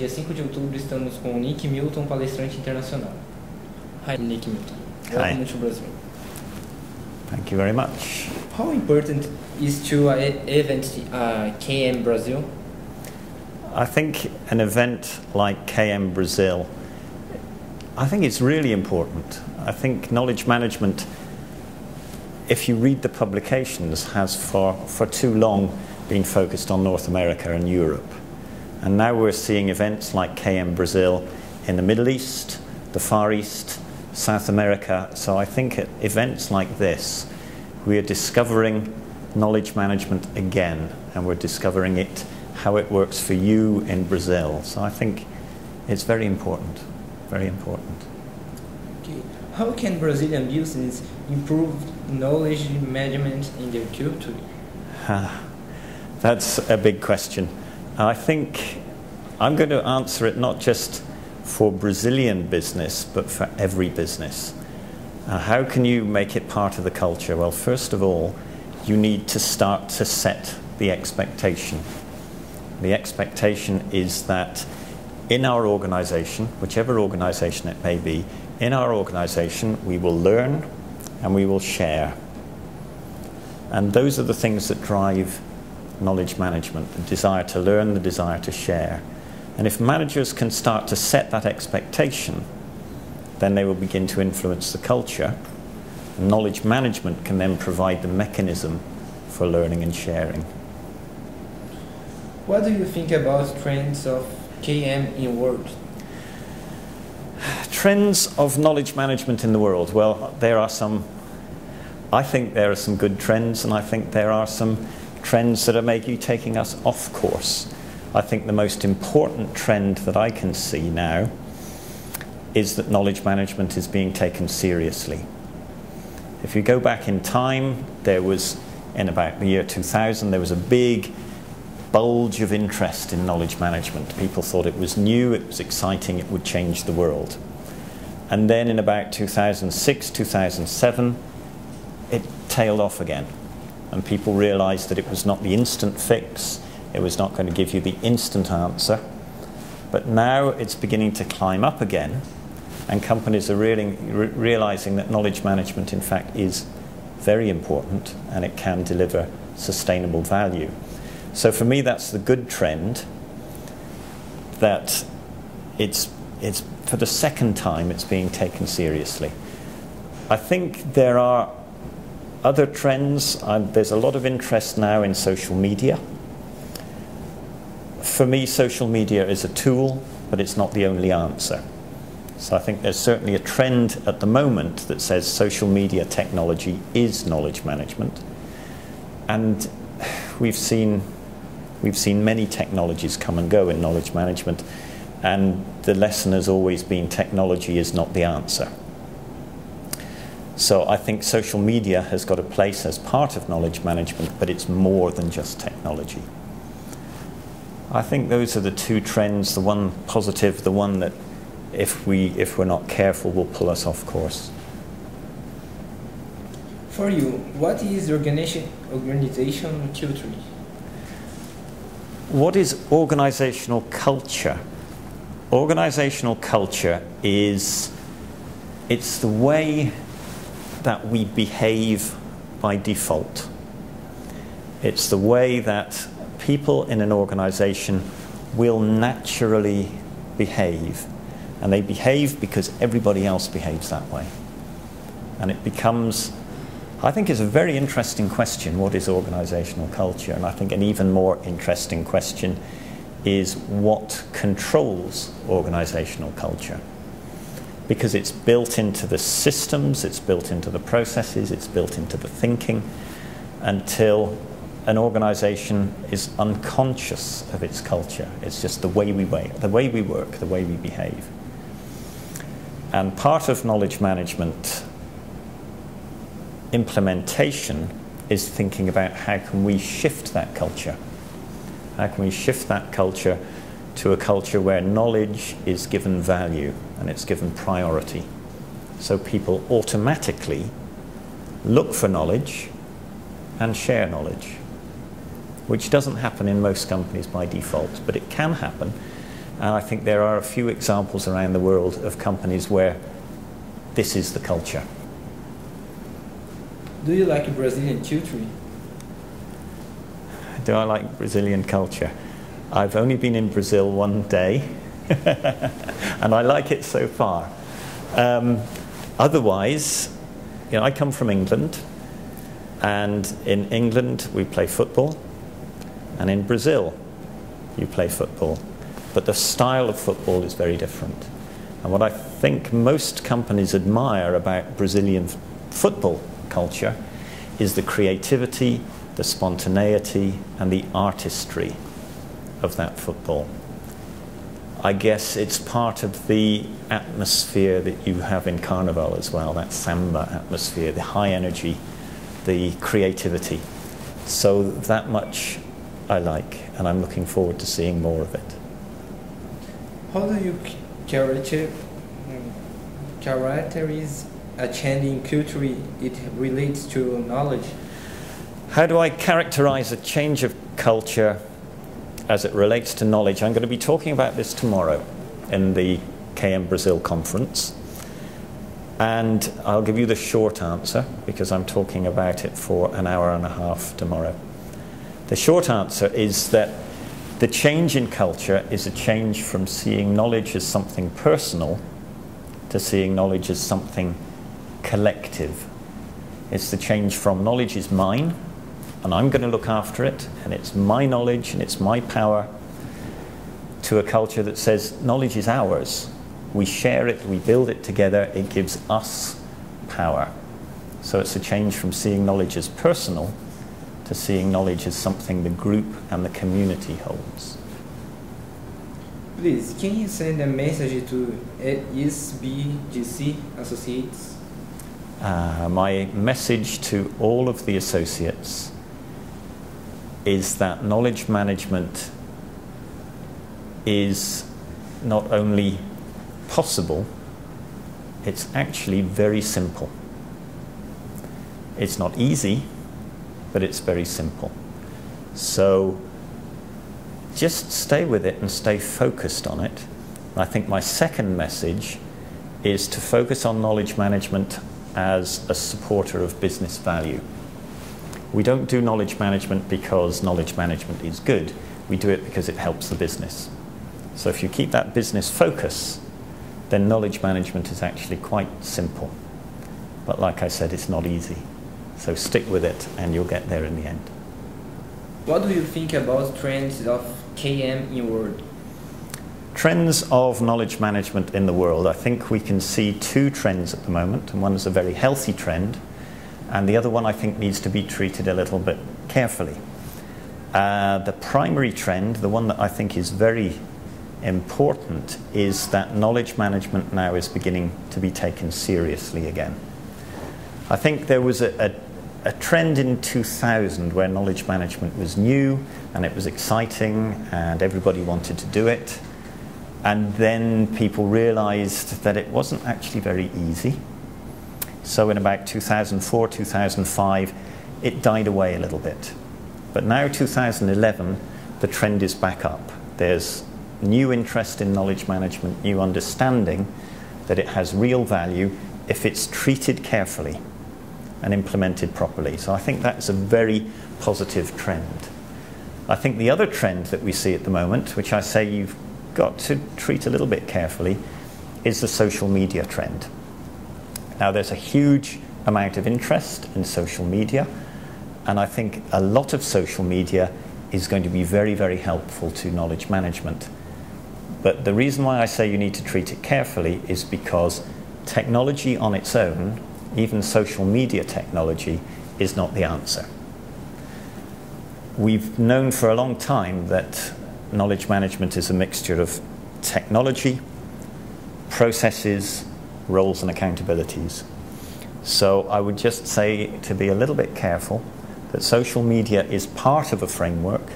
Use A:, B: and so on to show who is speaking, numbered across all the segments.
A: dia 5 de outubro, estamos com o Nick Milton, palestrante internacional. Hi, Nick Milton. Welcome to Brazil.
B: Thank you very much.
A: How important is to event KM Brasil?
B: I think an event like KM Brasil, I think it's really important. I think knowledge management, if you read the publications, has for too long been focused on North America and Europe. And now we're seeing events like KM Brasil in the Middle East, the Far East, South America. So I think at events like this, we are discovering knowledge management again, and we're discovering it, how it works for you in Brazil. So I think it's very important, very important.
A: Okay. How can Brazilian business improve knowledge management in their culture?
B: That's a big question. I think I'm going to answer it not just for Brazilian business, but for every business. How can you make it part of the culture? Well, first of all, you need to start to set the expectation. The expectation is that in our organization, whichever organization it may be, in our organization we will learn and we will share. And those are the things that drive knowledge management, the desire to learn, the desire to share. And if managers can start to set that expectation, then they will begin to influence the culture. And knowledge management can then provide the mechanism for learning and sharing.
A: What do you think about trends of KM in world?
B: Trends of knowledge management in the world. Well, I think there are some good trends, and I think there are some trends that are maybe taking us off course. I think the most important trend that I can see now is that knowledge management is being taken seriously. If you go back in time, there was, in about the year 2000, there was a big bulge of interest in knowledge management. People thought it was new, it was exciting, it would change the world. And then in about 2006, 2007, it tailed off again. And people realized that it was not the instant fix, it was not going to give you the instant answer. But now it's beginning to climb up again, and companies are really realizing that knowledge management, in fact, is very important, and it can deliver sustainable value. So for me, that's the good trend, that it's for the second time it's being taken seriously. I think there are other trends. There's a lot of interest now in social media. For me, social media is a tool, but it's not the only answer. So I think there's certainly a trend at the moment that says social media technology is knowledge management. And we've seen many technologies come and go in knowledge management, and the lesson has always been technology is not the answer. So I think social media has got a place as part of knowledge management, but it's more than just technology. I think those are the two trends, the one positive, the one that if we're not careful will pull us off course.
A: For you, what is organizational culture?
B: What is organizational culture? Organizational culture it's the way that we behave by default. It's the way that people in an organization will naturally behave. And they behave because everybody else behaves that way. And it becomes, I think it's a very interesting question, what is organizational culture? And I think an even more interesting question is what controls organizational culture? Because it's built into the systems, it's built into the processes, it's built into the thinking, until an organization is unconscious of its culture. It's just the way we work, the way we behave. And part of knowledge management implementation is thinking about how can we shift that culture. How can we shift that culture to a culture where knowledge is given value and it's given priority. So people automatically look for knowledge and share knowledge, which doesn't happen in most companies by default, but it can happen And I think there are a few examples around the world of companies where this is the culture.
A: Do you like Brazilian culture?
B: Do I like Brazilian culture? I've only been in Brazil one day, and I like it so far. Otherwise, you know, I come from England, and in England we play football, and in Brazil you play football. But the style of football is very different. And what I think most companies admire about Brazilian football culture is the creativity, the spontaneity, and the artistry of that football. I guess it's part of the atmosphere that you have in Carnival as well, that samba atmosphere, the high energy, the creativity. So that much I like, and I'm looking forward to seeing more of it.
A: How do you characterize a change in culture it relates to knowledge?
B: How do I characterize a change of culture as it relates to knowledge? I'm going to be talking about this tomorrow in the KM Brasil conference. And I'll give you the short answer because I'm talking about it for an hour and a half tomorrow. The short answer is that the change in culture is a change from seeing knowledge as something personal to seeing knowledge as something collective. It's the change from knowledge is mine, and I'm going to look after it, and it's my knowledge and it's my power, to a culture that says knowledge is ours. We share it, we build it together, it gives us power. So it's a change from seeing knowledge as personal to seeing knowledge as something the group and the community holds.
A: Please, can you send a message to Sbgc associates?
B: My message to all of the associates is that knowledge management is not only possible, it's actually very simple. It's not easy, but it's very simple. So just stay with it and stay focused on it. And I think my second message is to focus on knowledge management as a supporter of business value. We don't do knowledge management because knowledge management is good. We do it because it helps the business. So if you keep that business focus, then knowledge management is actually quite simple. But like I said, it's not easy. So stick with it and you'll get there in the end.
A: What do you think about trends of KM in world?
B: Trends of knowledge management in the world. I think we can see two trends at the moment, and one is a very healthy trend, and the other one I think needs to be treated a little bit carefully. The primary trend, the one that I think is very important, is that knowledge management now is beginning to be taken seriously again. I think there was a trend in 2000 where knowledge management was new and it was exciting and everybody wanted to do it. And then people realized that it wasn't actually very easy. So in about 2004, 2005, it died away a little bit. But now 2011, the trend is back up. There's new interest in knowledge management, new understanding that it has real value if it's treated carefully and implemented properly. So I think that's a very positive trend. I think the other trend that we see at the moment, which I say you've got to treat a little bit carefully, is the social media trend. Now there's a huge amount of interest in social media, and I think a lot of social media is going to be very, very helpful to knowledge management. But the reason why I say you need to treat it carefully is because technology on its own, even social media technology, is not the answer. We've known for a long time that knowledge management is a mixture of technology, processes, roles and accountabilities. So I would just say to be a little bit careful that social media is part of a framework,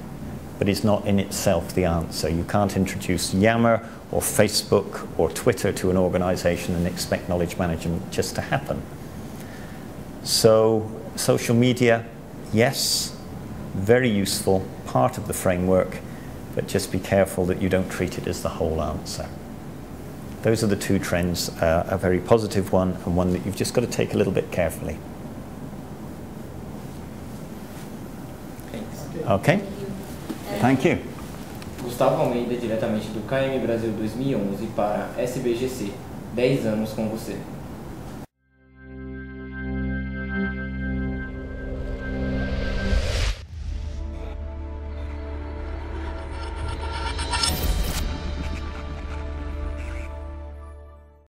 B: but is not in itself the answer. You can't introduce Yammer or Facebook or Twitter to an organization and expect knowledge management just to happen. So social media, yes, very useful, part of the framework, but just be careful that you don't treat it as the whole answer. Those are the two trends, a very positive one and one that you've just got to take a little bit carefully. Okay? Thank you.
A: Gustavo Almeida, diretamente do KM Brasil 2011 para Sbgc. 10 anos com você.